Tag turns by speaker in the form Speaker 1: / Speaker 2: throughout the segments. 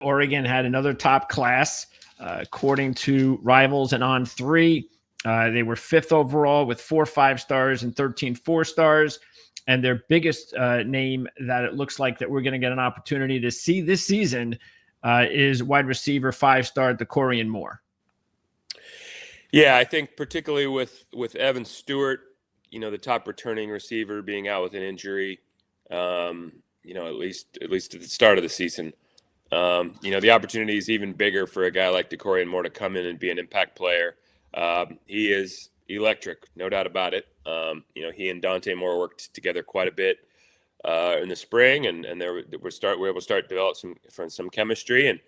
Speaker 1: Oregon had another top class, according to Rivals and On3. They were fifth overall with 4 5-stars and 13 4-stars. And their biggest name that it looks like that we're going to get an opportunity to see this season is wide receiver 5-star DeCorian Moore.
Speaker 2: Yeah, I think particularly with Evan Stewart, the top returning receiver being out with an injury, at least at the start of the season. The opportunity is even bigger for a guy like DeCorian Moore to come in and be an impact player. He is electric, no doubt about it. He and Dante Moore worked together quite a bit in the spring, and we're able to start develop some chemistry. And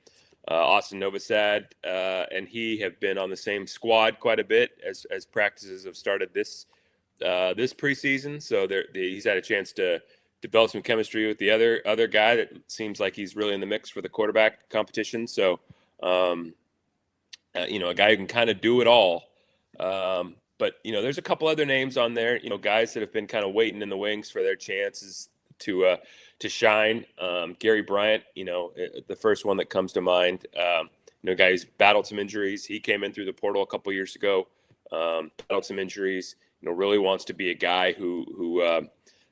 Speaker 2: Austin Novosad and he have been on the same squad quite a bit as practices have started this preseason. So he's had a chance to develop some chemistry with the other guy that seems like he's really in the mix for the quarterback competition. So, a guy who can kind of do it all. But there's a couple other names on there, guys that have been kind of waiting in the wings for their chances to shine. Gary Bryant, the first one that comes to mind, a guy who's battled some injuries. He came in through the portal a couple years ago, battled some injuries, really wants to be a guy who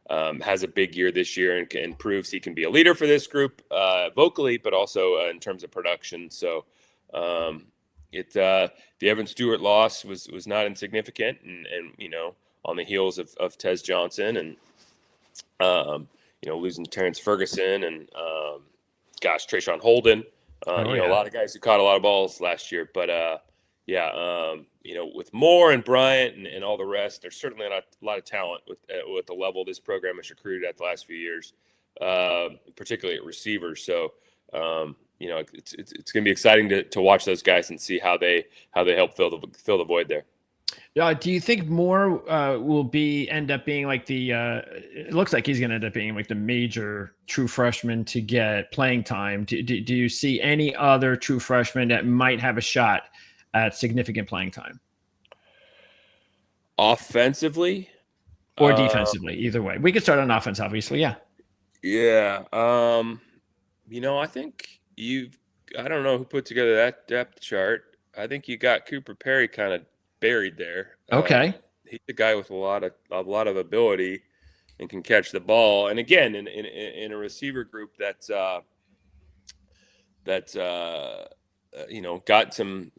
Speaker 2: has a big year this year and proves he can be a leader for this group vocally, but also in terms of production. So the Evan Stewart loss was not insignificant, and on the heels of Tez Johnson and losing Terrence Ferguson and Trayshawn Holden, a lot of guys who caught a lot of balls last year, but with Moore and Bryant and all the rest, there's certainly a lot of talent with the level this program has recruited at the last few years, particularly at receivers. So, it's going to be exciting to watch those guys and see how they help fill the void there.
Speaker 1: Do you think Moore will end up being like it looks like he's going to end up being like the major true freshman to get playing time? Do you see any other true freshman that might have a shot at significant playing time?
Speaker 2: Offensively?
Speaker 1: Or defensively, either way. We could start on offense, obviously, yeah.
Speaker 2: Yeah. I think I don't know who put together that depth chart. I think you got Cooper Perry kind of buried there.
Speaker 1: Okay.
Speaker 2: He's a guy with a lot of ability and can catch the ball. And again, in a receiver group that's got some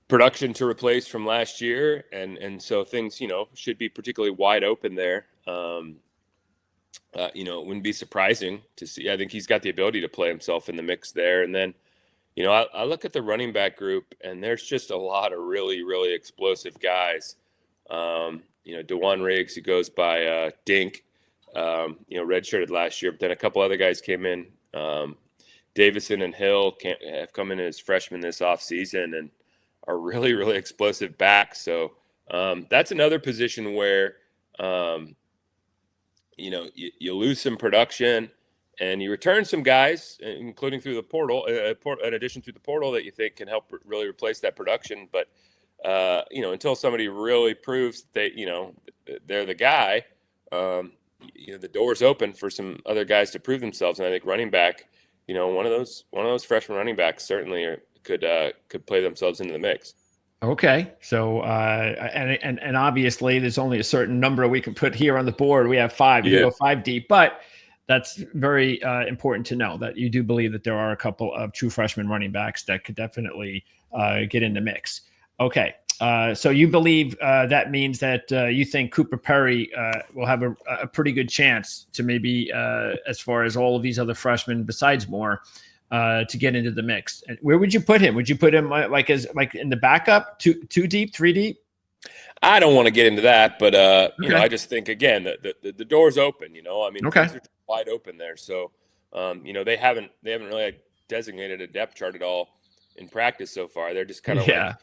Speaker 2: production to replace from last year, and so things should be particularly wide open there. It wouldn't be surprising to see. I think he's got the ability to play himself in the mix there. And then, I look at the running back group, and there's just a lot of really, really explosive guys. DeJuan Riggs, who goes by Dink, redshirted last year, but then a couple other guys came in. Davison and Hill have come in as freshmen this offseason and are really, really explosive backs. So that's another position where, you lose some production and you return some guys, including through the portal, in addition to the portal, that you think can help really replace that production. But, until somebody really proves that, they're the guy, the door's open for some other guys to prove themselves. And I think running back, one of those freshman running backs certainly could play themselves into the mix.
Speaker 1: Okay. So, and obviously there's only a certain number we can put here on the board. We have 5, you can go 5 deep, but that's very important to know that you do believe that there are a couple of true freshman running backs that could definitely get in the mix. Okay. So you believe that means that you think Cooper Perry will have a pretty good chance to maybe, as far as all of these other freshmen besides Moore, to get into the mix. And where would you put him? Would you put him like in the backup, 2 deep, 3 deep?
Speaker 2: I don't want to get into that, but I just think again that the door's open. Things are wide open there. So they haven't really designated a depth chart at all in practice so far. They're just kind of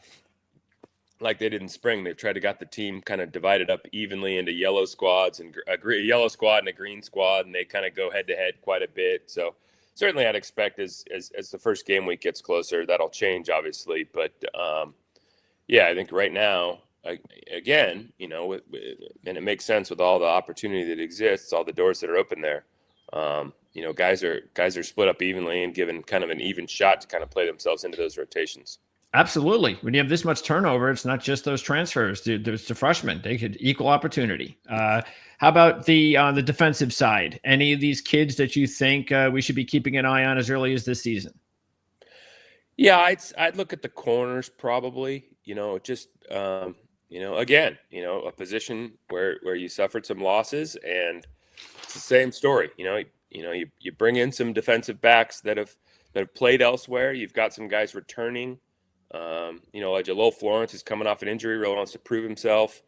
Speaker 2: like they did in spring. They've tried to got the team kind of divided up evenly into yellow squads and a yellow squad and a green squad, and they kind of go head to head quite a bit. So certainly I'd expect as the first game week gets closer, that'll change obviously. But I think right now, again, and it makes sense with all the opportunity that exists, all the doors that are open there. guys are split up evenly and given kind of an even shot to kind of play themselves into those rotations.
Speaker 1: Absolutely. When you have this much turnover, it's not just those transfers. There's the freshmen. They could equal opportunity. How about the defensive side? Any of these kids that you think we should be keeping an eye on as early as this season?
Speaker 2: Yeah, I'd look at the corners probably. Just again, a position where you suffered some losses, and it's the same story. You bring in some defensive backs that have played elsewhere. You've got some guys returning. Like Jalil Florence is coming off an injury, really wants to prove himself.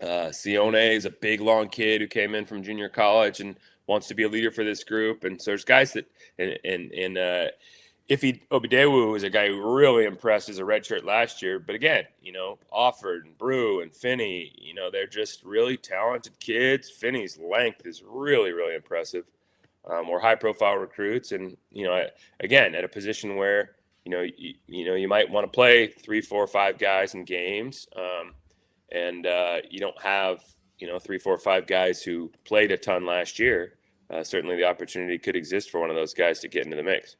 Speaker 2: Sione is a big, long kid who came in from junior college and wants to be a leader for this group. And so there's guys that, and Ife Obidewu is a guy who really impressed as a redshirt last year. But again, Offord and Brew and Finney, they're just really talented kids. Finney's length is really, really impressive. Or high-profile recruits, and again, at a position where you might want to play 3, 4, 5 guys in games, and you don't have 3, 4, 5 guys who played a ton last year. Certainly, the opportunity could exist for one of those guys to get into the mix.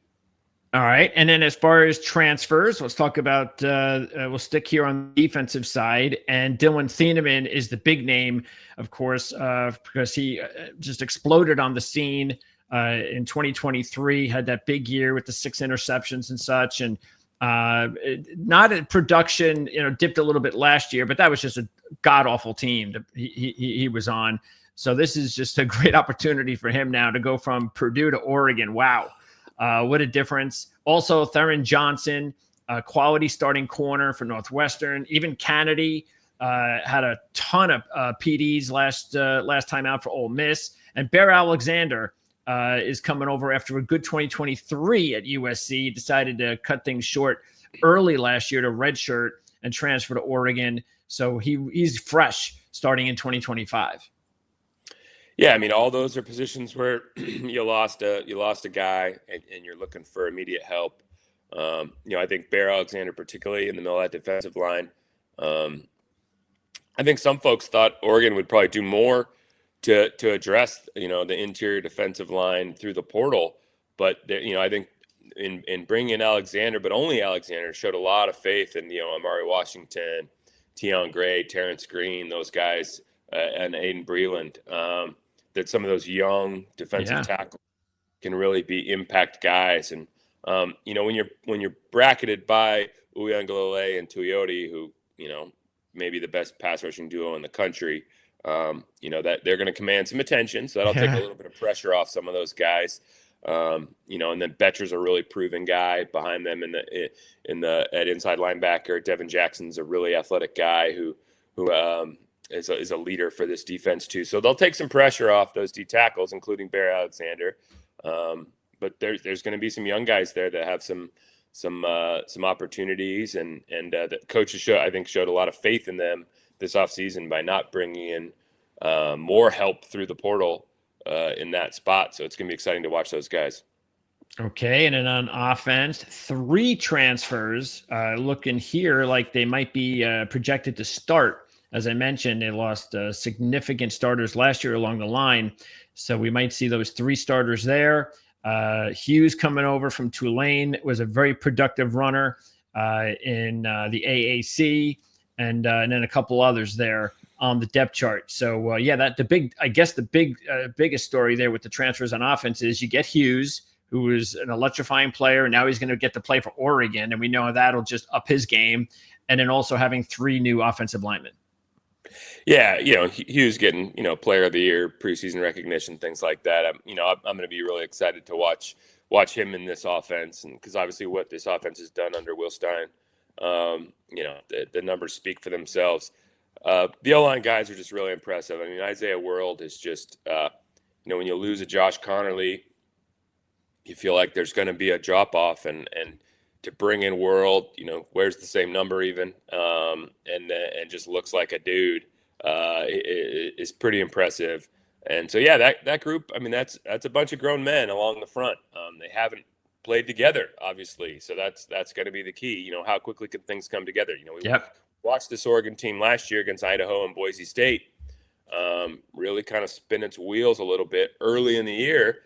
Speaker 1: All right, and then as far as transfers, let's talk about. We'll stick here on the defensive side, and Dylan Thieneman is the big name, of course, because he just exploded on the scene. In 2023, had that big year with the 6 interceptions and such, and not in production, dipped a little bit last year, but that was just a god awful team that he was on. So this is just a great opportunity for him now to go from Purdue to Oregon. Wow, what a difference! Also, Theron Johnson, quality starting corner for Northwestern. Even Kennedy had a ton of PDs last time out for Ole Miss, and Bear Alexander. Is coming over after a good 2023 at USC, decided to cut things short early last year to redshirt and transfer to Oregon. So he's fresh starting in 2025.
Speaker 2: Yeah, I mean, all those are positions where you lost a guy and you're looking for immediate help. I think Bear Alexander, particularly in the middle of that defensive line. I think some folks thought Oregon would probably do more to address, the interior defensive line through the portal. But, I think in bringing in Alexander, but only Alexander, showed a lot of faith in, Amari Washington, Tion Gray, Terrence Green, those guys, and Aiden Breland, that some of those young defensive tackles can really be impact guys. And, when you're bracketed by Uiagalelei and Tuioti, who, maybe the best pass rushing duo in the country, that they're going to command some attention. So that'll take a little bit of pressure off some of those guys. And then Betcher's a really proven guy behind them at inside linebacker. Devin Jackson's a really athletic guy who is a leader for this defense too. So they'll take some pressure off those D tackles, including Bear Alexander. But there's going to be some young guys there that have some opportunities, and the coaches showed a lot of faith in them this offseason by not bringing in more help through the portal in that spot. So it's going to be exciting to watch those guys.
Speaker 1: Okay, and then on offense, 3 transfers looking here like they might be projected to start. As I mentioned, they lost significant starters last year along the line. So we might see those 3 starters there. Hughes coming over from Tulane was a very productive runner in the AAC. And then a couple others there on the depth chart. So the biggest story there with the transfers on offense is you get Hughes, who is an electrifying player, and now he's going to get to play for Oregon, and we know that'll just up his game. And then also having 3 new offensive linemen.
Speaker 2: Yeah, Hughes getting player of the year, preseason recognition, things like that. I'm going to be really excited to watch him in this offense, and because obviously what this offense has done under Will Stein. The numbers speak for themselves. The O-line guys are just really impressive. I mean, Isaiah World is just, when you lose a Josh Connerly, you feel like there's going to be a drop off, and to bring in World, wears the same number even, and just looks like a dude, is pretty impressive. And so, that group, I mean, that's a bunch of grown men along the front. They haven't played together, obviously. So that's going to be the key. How quickly can things come together? We watched this Oregon team last year against Idaho and Boise State. really kind of spin its wheels a little bit early in the year.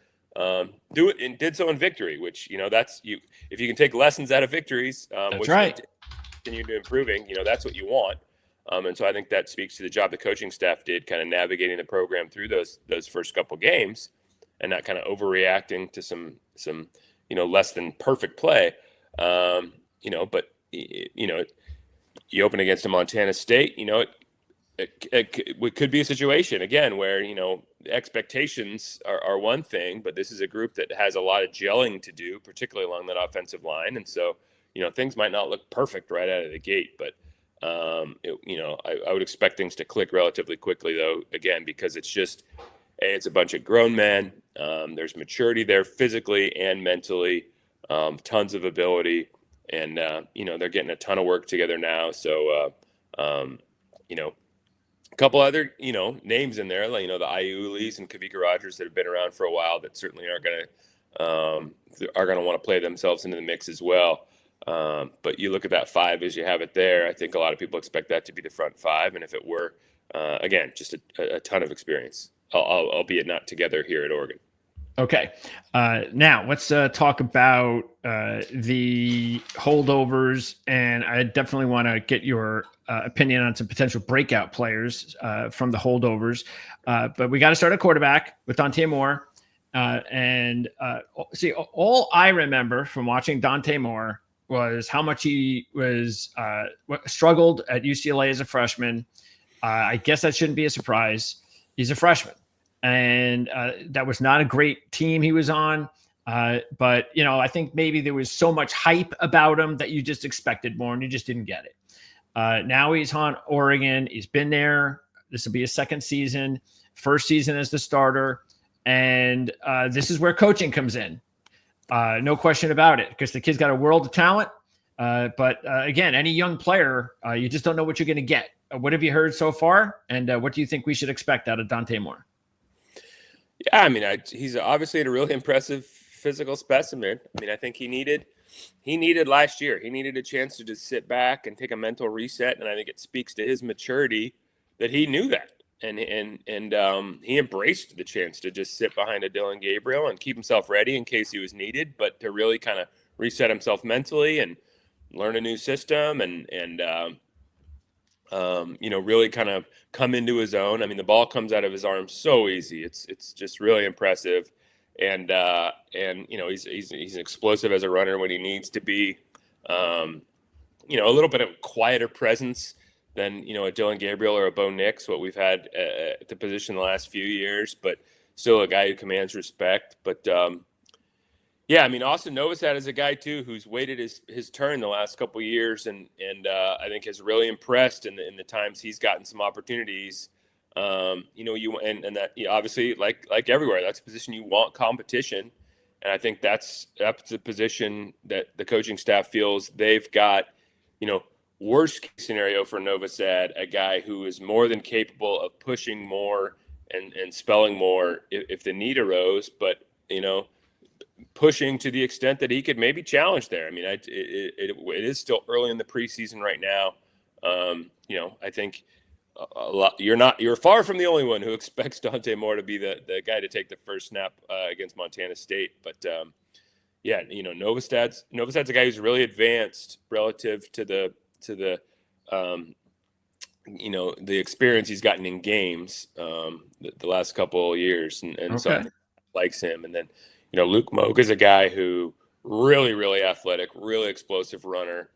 Speaker 2: Did so in victory, which, that's you. If you can take lessons out of victories,
Speaker 1: That's
Speaker 2: which
Speaker 1: right.
Speaker 2: they continue to improving, that's what you want. And so I think that speaks to the job the coaching staff did, kind of navigating the program through those first couple games, and not kind of overreacting to some less than perfect play. But you open against a Montana State, it could be a situation again where expectations are one thing, but this is a group that has a lot of gelling to do, particularly along that offensive line, and so things might not look perfect right out of the gate, but I would expect things to click relatively quickly, though, again, because it's a bunch of grown men. There's maturity there physically and mentally, tons of ability, and they're getting a ton of work together now. So a couple other names in there, like the Iulis and Kavika Rogers that have been around for a while that certainly are going to want to play themselves into the mix as well. But you look at that five as you have it there. I think a lot of people expect that to be the front five, and if it were, again, just a ton of experience, albeit not together here at Oregon.
Speaker 1: Okay. Now let's talk about the holdovers, and I definitely want to get your opinion on some potential breakout players from the holdovers. But we got to start at quarterback with Dante Moore. See, all I remember from watching Dante Moore was how much he was struggled at UCLA as a freshman. I guess that shouldn't be a surprise. He's a freshman. And that was not a great team he was on. But, I think maybe there was so much hype about him that you just expected more and you just didn't get it. Now he's on Oregon. He's been there. This will be his second season, first season as the starter. And this is where coaching comes in. No question about it, because the kid's got a world of talent. But again, any young player, you just don't know what you're going to get. What have you heard so far? And what do you think we should expect out of Dante Moore?
Speaker 2: Yeah, I mean, he's obviously a really impressive physical specimen. I mean, I think he needed last year. He needed a chance to just sit back and take a mental reset, and I think it speaks to his maturity that he knew that, and he embraced the chance to just sit behind a Dylan Gabriel and keep himself ready in case he was needed, but to really kind of reset himself mentally and learn a new system and really kind of come into his own. I mean, the ball comes out of his arm so easy. It's just really impressive. And he's explosive as a runner when he needs to be. A little bit of quieter presence than, a Dylan Gabriel or a Bo Nix, what we've had at the position the last few years, but still a guy who commands respect. But Austin Novosad is a guy too who's waited his turn the last couple of years, and I think has really impressed in the times he's gotten some opportunities. Obviously like everywhere, that's a position you want competition, and I think that's a position that the coaching staff feels they've got. Worst case scenario for Novosad, a guy who is more than capable of pushing more and spelling more if the need arose, but pushing to the extent that he could maybe challenge there. I mean, it is still early in the preseason right now. I think a lot. You're far from the only one who expects Dante Moore to be the guy to take the first snap against Montana State. But Novosad's a guy who's really advanced relative to the experience he's gotten in games the last couple of years, and okay. So I think likes him. And then Luke Moog is a guy who really, really athletic, really explosive runner.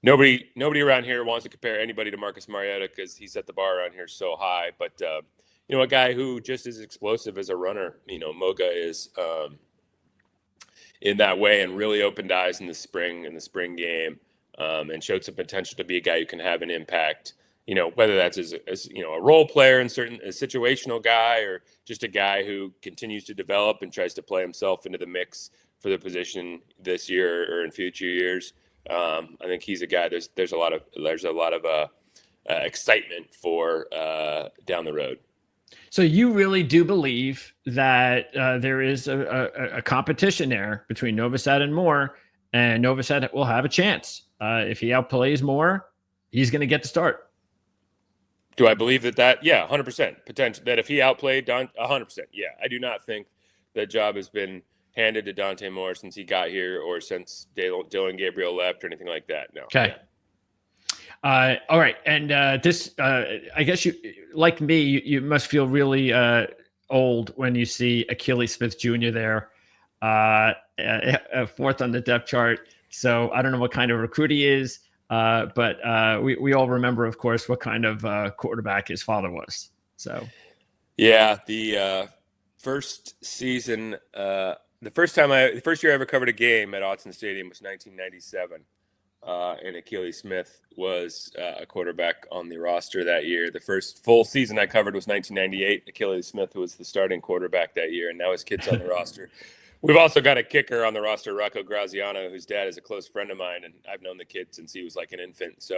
Speaker 2: Nobody around here wants to compare anybody to Marcus Mariota because he set the bar around here so high. But a guy who just is explosive as a runner. Moga is in that way, and really opened eyes in the spring game, and showed some potential to be a guy who can have an impact. Whether that's as a role player in a situational guy, or just a guy who continues to develop and tries to play himself into the mix for the position this year or in future years. I think he's a guy. There's a lot of excitement for down the road.
Speaker 1: So you really do believe that there is a competition there between Novosad and Moore, and Novosad will have a chance if he outplays Moore. He's going to get the start.
Speaker 2: Do I believe that? Yeah, 100% potential. That if he outplayed 100%. Yeah, I do not think that job has been handed to Dante Moore since he got here or since Dylan Gabriel left or anything like that. No.
Speaker 1: Okay.
Speaker 2: Yeah.
Speaker 1: All right. And this, I guess you, like me, you must feel really old when you see Achilles Smith Jr. there, fourth on the depth chart. So I don't know what kind of recruit he is, but we all remember, of course, what kind of quarterback his father was. So,
Speaker 2: yeah, the first season, the first year I ever covered a game at Autzen Stadium was 1997. And Achilles Smith was a quarterback on the roster that year. The first full season I covered was 1998. Achilles Smith was the starting quarterback that year, and now his kid's on the roster. We've also got a kicker on the roster, Rocco Graziano, whose dad is a close friend of mine, and I've known the kid since he was like an infant. So,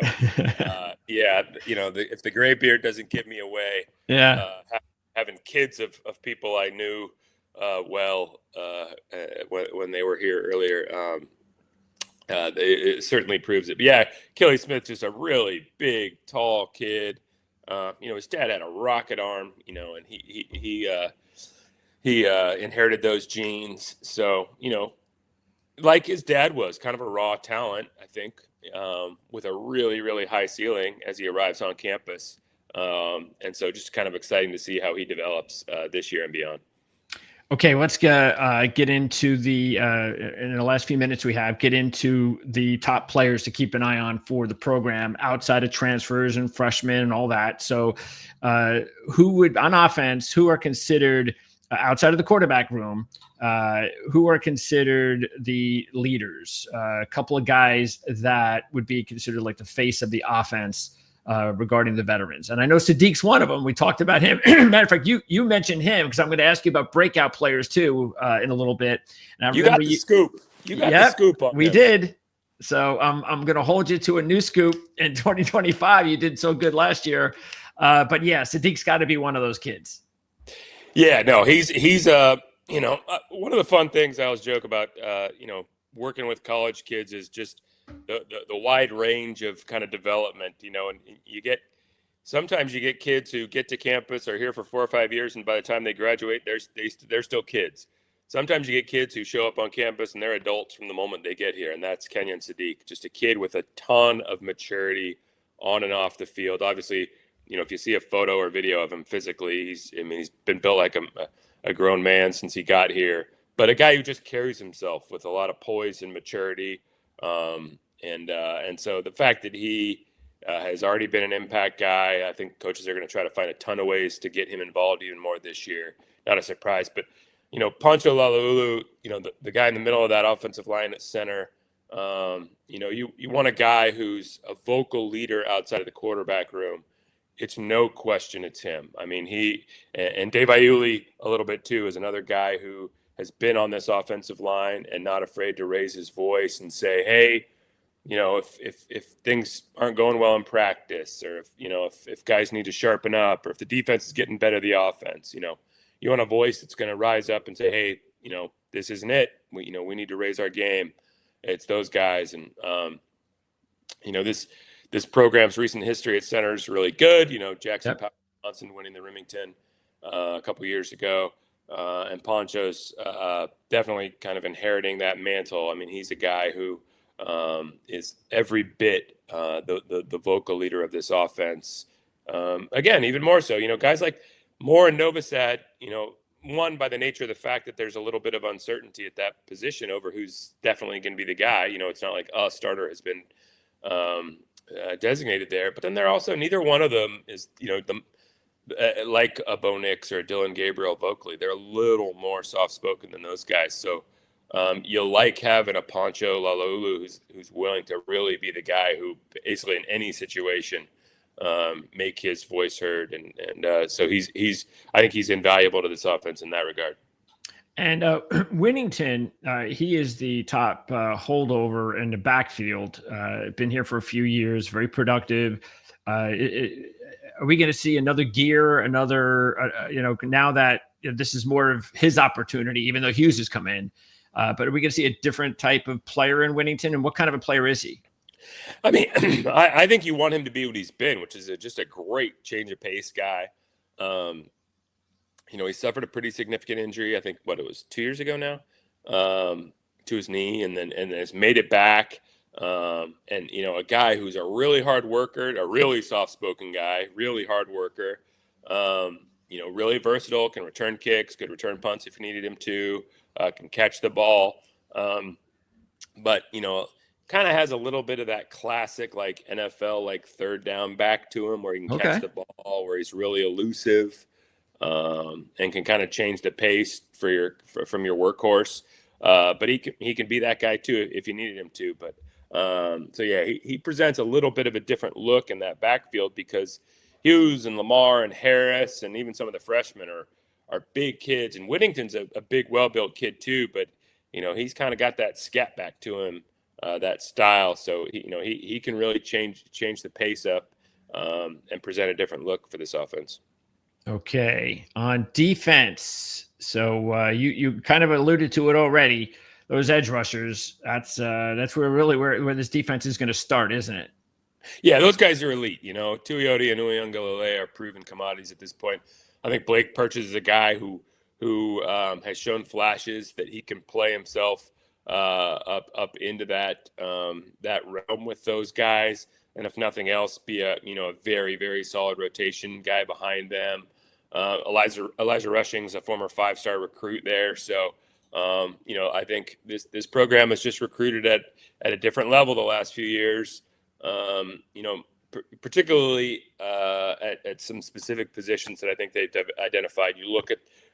Speaker 2: yeah, if the gray beard doesn't give me away, having kids of people I knew when they were here earlier, it certainly proves it. But yeah, Achilles Smith, just a really big, tall kid. His dad had a rocket arm, and he inherited those genes. So, like his dad was, kind of a raw talent, I think, with a really, really high ceiling as he arrives on campus. And so just kind of exciting to see how he develops this year and beyond.
Speaker 1: Okay, let's get into in the last few minutes we have, get into the top players to keep an eye on for the program outside of transfers and freshmen and all that. So who are considered outside of the quarterback room, who are considered the leaders? A couple of guys that would be considered like the face of the offense regarding the veterans. And I know Sadiq's one of them. We talked about him. Matter of fact, you mentioned him because I'm going to ask you about breakout players too in a little bit. And
Speaker 2: you got the scoop. You got the scoop on
Speaker 1: we
Speaker 2: him.
Speaker 1: did. So I'm going to hold you to a new scoop in 2025. You did so good last year. But yeah, Sadiq's got to be one of those kids.
Speaker 2: Yeah, no, he's one of the fun things I always joke about, working with college kids is just the wide range of kind of development, and sometimes you get kids who get to campus, are here for 4 or 5 years, and by the time they graduate, they're still kids. Sometimes you get kids who show up on campus and they're adults from the moment they get here, and that's Kenyon Sadiq, just a kid with a ton of maturity on and off the field. Obviously, if you see a photo or video of him physically, he's been built like a grown man since he got here, but a guy who just carries himself with a lot of poise and maturity. And so the fact that he has already been an impact guy, I think coaches are going to try to find a ton of ways to get him involved even more this year. Not a surprise, but Pancho Lalaulu, the guy in the middle of that offensive line at center. You want a guy who's a vocal leader outside of the quarterback room. It's no question it's him. I mean, he and Dave Iuli a little bit too is another guy who has been on this offensive line and not afraid to raise his voice and say, hey, if things aren't going well in practice, or if guys need to sharpen up, or if the defense is getting better than the offense, you want a voice that's going to rise up and say, hey, this isn't it. We need to raise our game. It's those guys. And, this program's recent history at center is really good. Jackson Johnson winning the Remington a couple years ago. And Poncho's definitely kind of inheriting that mantle. I mean, he's a guy who is every bit the vocal leader of this offense. Again, even more so, guys like Moore and Novosad, one, by the nature of the fact that there's a little bit of uncertainty at that position over who's definitely going to be the guy. It's not like a starter has been designated there, but then they're also, neither one of them is, like a Bo Nix or a Dylan Gabriel vocally. They're a little more soft-spoken than those guys. So you'll like having a Pancho Lalaulu who's willing to really be the guy who basically in any situation make his voice heard. And so I think he's invaluable to this offense in that regard.
Speaker 1: And Winnington, he is the top holdover in the backfield. Been here for a few years, very productive. Are we going to see another gear, now that this is more of his opportunity, even though Hughes has come in? But are we going to see a different type of player in Winnington? And what kind of a player is he?
Speaker 2: I mean, I think you want him to be what he's been, which is just a great change of pace guy. Um, he suffered a pretty significant injury. I think it was 2 years ago now, to his knee, and has made it back. And a guy who's a really hard worker, a really soft-spoken guy, really hard worker. Really versatile, can return kicks, could return punts if you needed him to, can catch the ball. But kind of has a little bit of that classic like NFL like third down back to him, where he can catch the ball, where he's really elusive, and can kind of change the pace from your workhorse. But he can be that guy too if you needed him to. But so yeah, he presents a little bit of a different look in that backfield, because Hughes and Lamar and Harris and even some of the freshmen are big kids, and Whittington's a big, well-built kid too. But he's kind of got that scat back to him, that style. So he can really change the pace up, and present a different look for this offense.
Speaker 1: Okay, on defense. So you kind of alluded to it already. Those edge rushers. That's where this defense is going to start, isn't it?
Speaker 2: Yeah, those guys are elite. Tuioti and Uiagalelei are proven commodities at this point. I think Blake Purchase is a guy who has shown flashes that he can play himself up into that realm with those guys, and if nothing else, be a very, very solid rotation guy behind them. Elijah Rushing's a former 5-star recruit there, so I think this program has just recruited at a different level the last few years. Particularly at some specific positions that I think they've identified. You look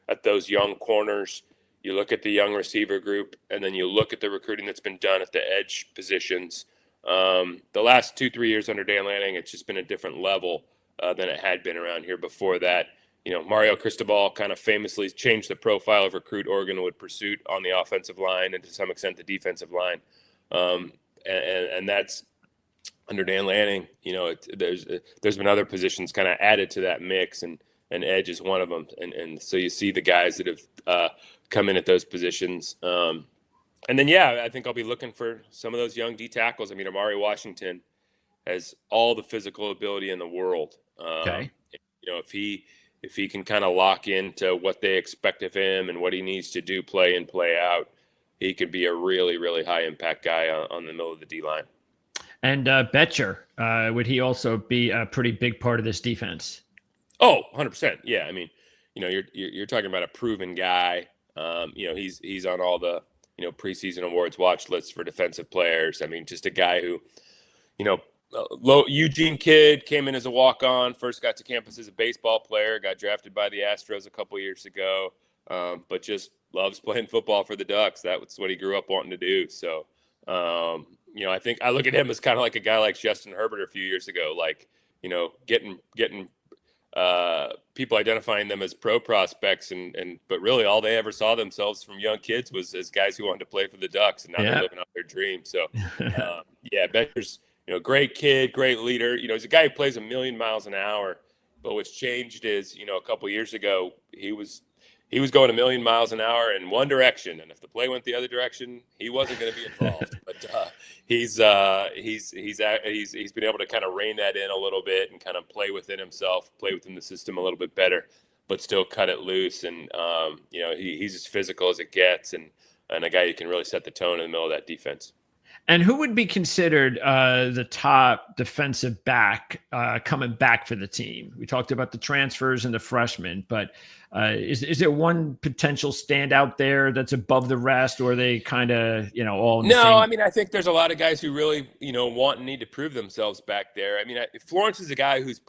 Speaker 2: at those young corners, you look at the young receiver group, and then you look at the recruiting that's been done at the edge positions. The last 2-3 years under Dan Lanning, it's just been a different level than it had been around here before that. Mario Cristobal kind of famously changed the profile of recruit Oregon would pursue on the offensive line, and to some extent the defensive line. And that's under Dan Lanning. There's been other positions kind of added to that mix, and edge is one of them. And so you see the guys that have come in at those positions. And then, I think I'll be looking for some of those young D tackles. I mean, Amari Washington has all the physical ability in the world.
Speaker 1: Okay.
Speaker 2: If he can kind of lock into what they expect of him and what he needs to do play in, play out, he could be a really, really high impact guy on the middle of the D line.
Speaker 1: And Betcher, would he also be a pretty big part of this defense?
Speaker 2: Oh, 100%. Yeah. I mean, you're talking about a proven guy. He's on all the, preseason awards watch lists for defensive players. I mean, just a guy who, Eugene kid, came in as a walk-on, first got to campus as a baseball player, got drafted by the Astros a couple years ago, but just loves playing football for the Ducks. That's what he grew up wanting to do. So, I think I look at him as kind of like a guy like Justin Herbert a few years ago, like, getting people identifying them as pro prospects, but really all they ever saw themselves from young kids was as guys who wanted to play for the Ducks, and now they're living out their dream. So, Betcher's, great kid, great leader. He's a guy who plays 1,000,000 miles an hour, but what's changed is, a couple years ago, he was going 1,000,000 miles an hour in one direction, and if the play went the other direction, he wasn't going to be involved. But he's been able to kind of rein that in a little bit and kind of play within himself, play within the system a little bit better, but still cut it loose. And he's as physical as it gets, and a guy who can really set the tone in the middle of that defense.
Speaker 1: And who would be considered the top defensive back coming back for the team? We talked about the transfers and the freshmen, but is there one potential standout there that's above the rest, or are they kind of, all in the same?
Speaker 2: I mean, I think there's a lot of guys who really, want and need to prove themselves back there. I mean, Florence is a guy who's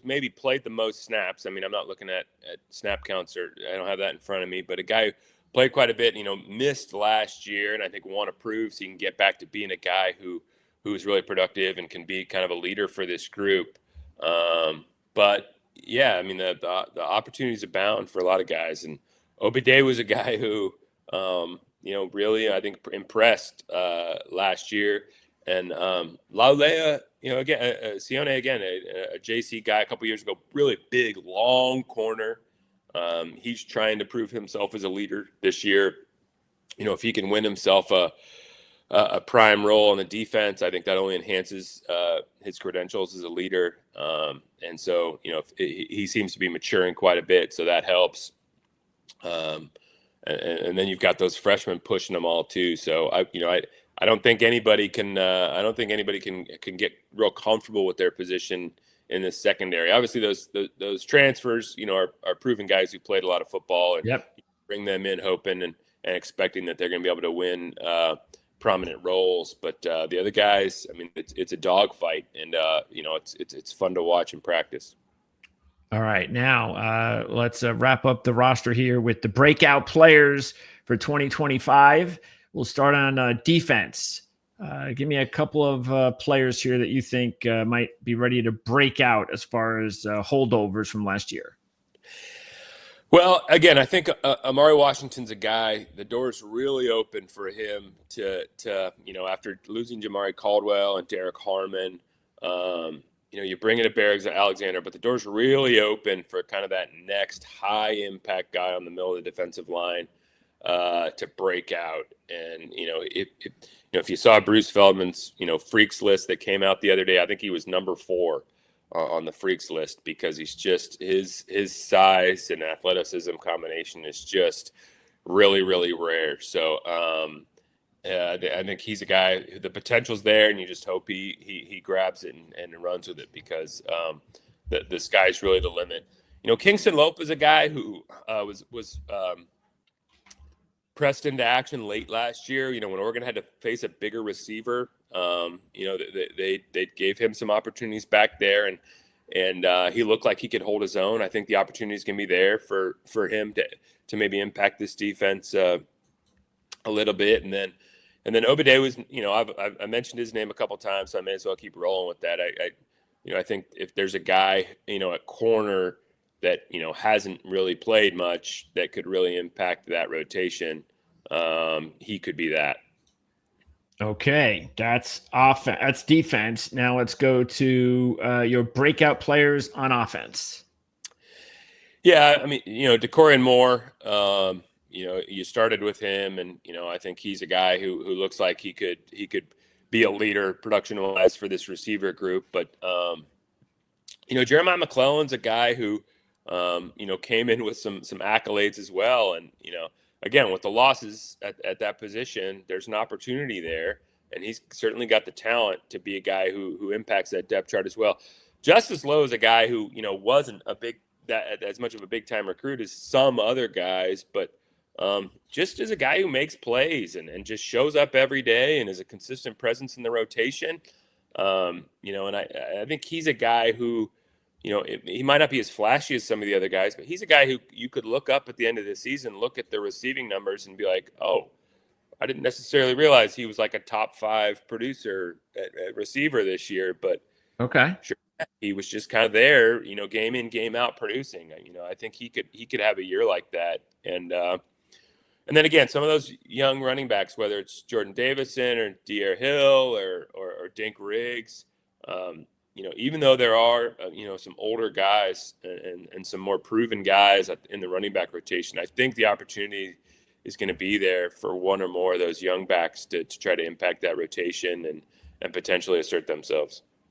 Speaker 2: maybe played the most snaps. I mean, I'm not looking at snap counts, or I don't have that in front of me, but a guy who played quite a bit, missed last year, and I think want to prove so he can get back to being a guy who's really productive and can be kind of a leader for this group. But yeah, I mean, the opportunities abound for a lot of guys, and Obade was a guy who, really, I think, impressed last year. And Laulea, again, Sione, again, a JC guy a couple years ago, really big, long corner. He's trying to prove himself as a leader this year. If he can win himself a a prime role on the defense. I think that only enhances his credentials as a leader. And so, he seems to be maturing quite a bit, so that helps. And then you've got those freshmen pushing them all too. So I don't think anybody can can get real comfortable with their position in the secondary. Obviously, those transfers, are proven guys who played a lot of football, and
Speaker 1: Yep.
Speaker 2: bring them in hoping and expecting that they're going to be able to win prominent roles. But the other guys, I mean, it's a dogfight, and it's fun to watch in practice.
Speaker 1: All right, now let's wrap up the roster here with the breakout players for 2025. We'll start on defense. Give me a couple of players here that you think might be ready to break out as far as holdovers from last year.
Speaker 2: Well, again, I think Amari Washington's a guy. The door's really open for him to after losing Jamari Caldwell and Derek Harmon. You bring in a Barrett Alexander, but the door's really open for kind of that next high impact guy on the middle of the defensive line to break out. And if you saw Bruce Feldman's freaks list that came out the other day, I think he was number 4 on the freaks list, because he's just his size and athleticism combination is just really, really rare. So I think he's a guy, the potential's there, and you just hope he grabs it and runs with it, because the sky's really the limit. Kingston Lope is a guy who was pressed into action late last year. When Oregon had to face a bigger receiver, they gave him some opportunities back there, and he looked like he could hold his own. I think the opportunities can be there for him to maybe impact this defense a little bit. And then Obade was, I mentioned his name a couple times, so I may as well keep rolling with that. I think if there's a guy, at corner that, hasn't really played much that could really impact that rotation, he could be that.
Speaker 1: Okay, that's offense. That's defense. Now let's go to your breakout players on offense.
Speaker 2: Yeah, I mean, Decorian Moore, you started with him, and I think he's a guy who looks like he could be a leader production-wise for this receiver group. But Jeremiah McClellan's a guy who came in with some accolades as well, and again, with the losses at that position, there's an opportunity there, and he's certainly got the talent to be a guy who impacts that depth chart as well. Justice Lowe is a guy who wasn't as much of a big time recruit as some other guys, but just as a guy who makes plays and just shows up every day and is a consistent presence in the rotation. And I think he's a guy who, he might not be as flashy as some of the other guys, but he's a guy who you could look up at the end of the season, look at the receiving numbers and be like, oh, I didn't necessarily realize he was like a top 5 producer at receiver this year, but
Speaker 1: okay,
Speaker 2: sure, he was just kind of there, game in, game out producing. I think he could have a year like that. And then again, some of those young running backs, whether it's Jordan Davison or Dier Hill or Dink Riggs, even though there are, some older guys and some more proven guys in the running back rotation, I think the opportunity is going to be there for one or more of those young backs to try to impact that rotation and potentially assert themselves.